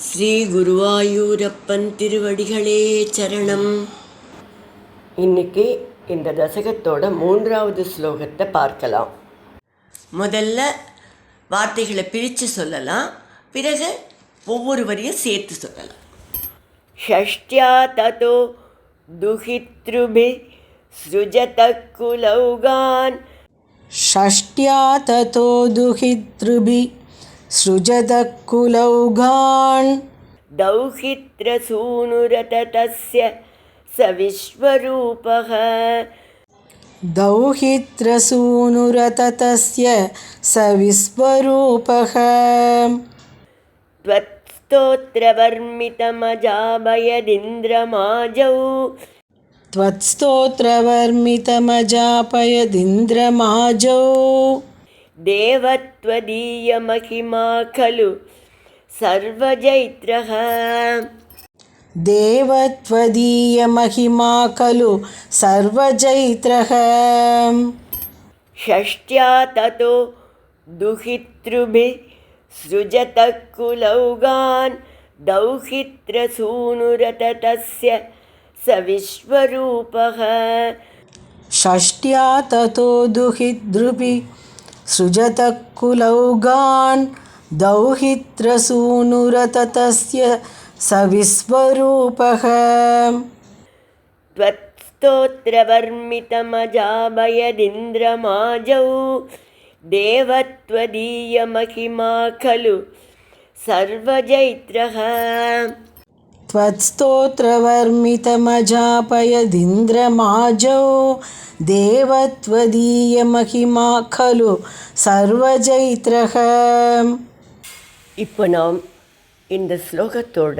ஸ்ரீ குருவாயூரப்பன் திருவடிகளே சரணம். இன்னைக்கு இந்த தசகத்தோட 3வது ஸ்லோகத்தை பார்க்கலாம். முதல்ல வார்த்தைகளை பிரித்து சொல்லலாம், பிறகு ஒவ்வொரு வரியும் சேர்த்து சொல்லலாம். ஷஷ்ட்யா ததோ துஹித்ருபி ஸ்ருஜத குலௌகான். ஷஷ்ட்யா ததோ துஹித்ருபி ஸ்ருஜத குலௌகான். தௌஹித்ரசூனுரததஸ்ய ச விஸ்வரூபஹ. தௌஹித்ரசூனுரததஸ்ய ச விஸ்வரூபஹ. त्वत्स्तोत्रवर्मितमजाभयदिन्द्रमाजौ. त्वत्स्तोत्रवर्मितमजापयदिन्द्रमाजौ. देवत्वदीयमहिमा खलु सर्वजैत्रः. देवत्वदीयमहिमा खलु सर्वजैत्रः. षष्ट्या ततो दुहितृभिः सृजत कुलौगान्. दौहित्रसूनुरततस्य स विश्वरूपः. षष्ट्या ततो दुहितृभिः सृजत कुलौगान्. दौहित्रसूनुरततस्य स विश्वरूपः. त्वत्स्तोत्रवर्मितमजाभयदिन्द्रमाजौ. देवत्वदीयमहिमा खलु सर्वजैत्रः. त्वत्स्तोत्रवर्मितमजापयदिन्द्रमाजौ. தேவத்வதீயமகிமா கலு சர்வஜைத்ரஹ. இப்போ நாம் இந்த ஸ்லோகத்தோட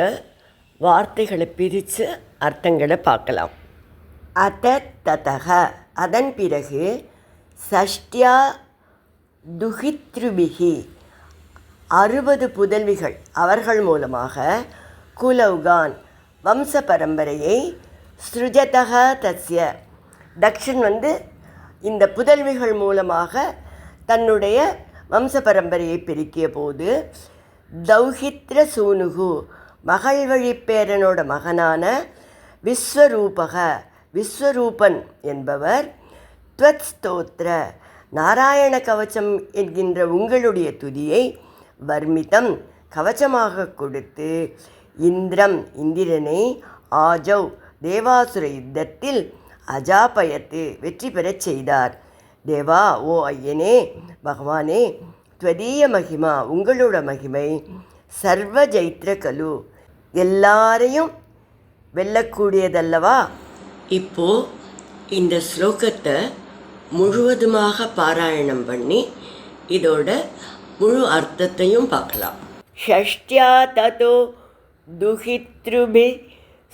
வார்த்தைகளை பிரித்து அர்த்தங்களை பார்க்கலாம். அத ததக, அதன் பிறகு, சஷ்டியா துஹித்ருபிகி, 60 புதல்விகள் அவர்கள் மூலமாக, குலௌகான் வம்ச பரம்பரையை, ஸ்ருஜதக தஸ்ய தக்ஷன் இந்த புதல்விகள் மூலமாக தன்னுடைய வம்ச பரம்பரையை பெருக்கிய போது, தௌஹித்ர சூனுகு மகள் வழிப்பேரனோட மகனான விஸ்வரூபக விஸ்வரூபன் என்பவர், த்வத் ஸ்தோத்திர நாராயண கவச்சம் என்கின்ற உங்களுடைய துதியை வர்மிதம் கவச்சமாக கொடுத்து, இந்திரம் இந்திரனை, ஆஜவ் தேவாசுர யுத்தத்தில், அஜாபயத்து வெற்றி பெறச் செய்தார். தேவா, ஓ ஐயனே, பகவானே, துவதீய மகிமா உங்களோட மகிமை, சர்வ ஜைத்ர கலு எல்லாரையும் வெல்லக்கூடியதல்லவா. இப்போ இந்த ஸ்லோகத்தை முழுவதுமாக பாராயணம் பண்ணி இதோட முழு அர்த்தத்தையும் பார்க்கலாம். ஷஷ்ட்யா ததோ துஹித்ருபி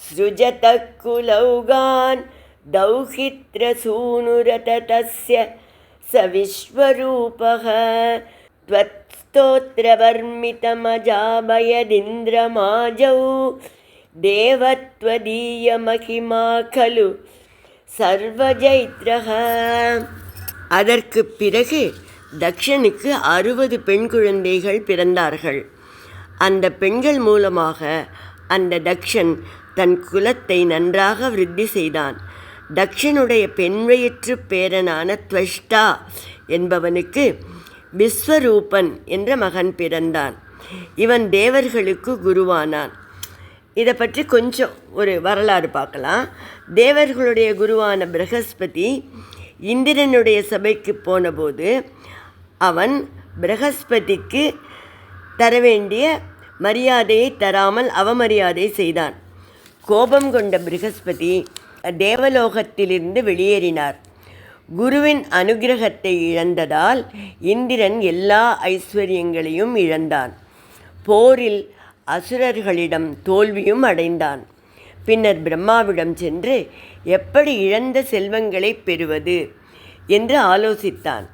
ஸ்ருஜத குலௌகான். दौहित्रसूनुरततस्य स विश्वरूपः. त्वत्स्तोत्रवर्मितमजाभयदिन्द्रमाजौ. देवत्वदीयमहिमा खलु सर्वजैत्रः. அதற்கு பிறகு தக்ஷனுக்கு 60 பெண் குழந்தைகள் பிறந்தார்கள். அந்த பெண்கள் மூலமாக அந்த தக்ஷன் தன் குலத்தை நன்றாக விருத்தி செய்தான். தக்ஷனுடைய பெண்வயிற்று பேரனான த்வஷ்டா என்பவனுக்கு விஸ்வரூபன் என்ற மகன் பிறந்தான். இவன் தேவர்களுக்கு குருவானான். இதை பற்றி கொஞ்சம் ஒரு வரலாறு பார்க்கலாம். தேவர்களுடைய குருவான பிரகஸ்பதி இந்திரனுடைய சபைக்கு போனபோது அவன் பிரகஸ்பதிக்கு தர வேண்டிய மரியாதையை தராமல் அவமரியாதை செய்தான். கோபம் கொண்ட பிரகஸ்பதி தேவலோகத்திலிருந்து வெளியேறினார். குருவின் அனுகிரகத்தை இழந்ததால் இந்திரன் எல்லா ஐஸ்வர்யங்களையும் இழந்தான். போரில் அசுரர்களிடம் தோல்வியும் அடைந்தான். பின்னர் பிரம்மாவிடம் சென்று எப்படி இழந்த செல்வங்களை பெறுவது என்று ஆலோசித்தான்.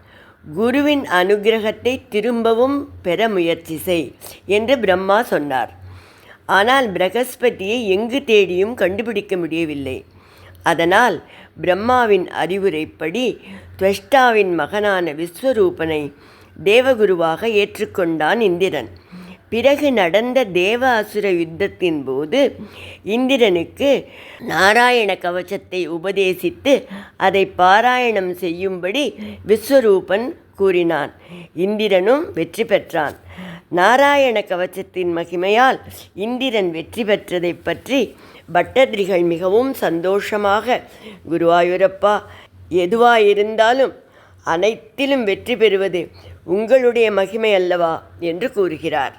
குருவின் அனுகிரகத்தை திரும்பவும் பெற முயற்சி செய் என்று பிரம்மா சொன்னார். ஆனால் பிரகஸ்பதியை எங்கு தேடியும் கண்டுபிடிக்க முடியவில்லை. அதனால் பிரம்மாவின் அறிவுரைப்படி துவஷ்டாவின் மகனான விஸ்வரூபனை தேவகுருவாக ஏற்றுக்கொண்டான் இந்திரன். பிறகு நடந்த தேவ அசுர யுத்தத்தின் போது இந்திரனுக்கு நாராயண கவசத்தை உபதேசித்து அதை பாராயணம் செய்யும்படி விஸ்வரூபன் கூறினான். இந்திரனும் வெற்றி பெற்றான். நாராயண கவசத்தின் மகிமையால் இந்திரன் வெற்றி பெற்றதை பற்றி பட்டதிரிகள் மிகவும் சந்தோஷமாக, குருவாயூரப்பா, எதுவாயிருந்தாலும் அனைத்திலும் வெற்றி பெறுவது உங்களுடைய மகிமை அல்லவா என்று கூறுகிறார்.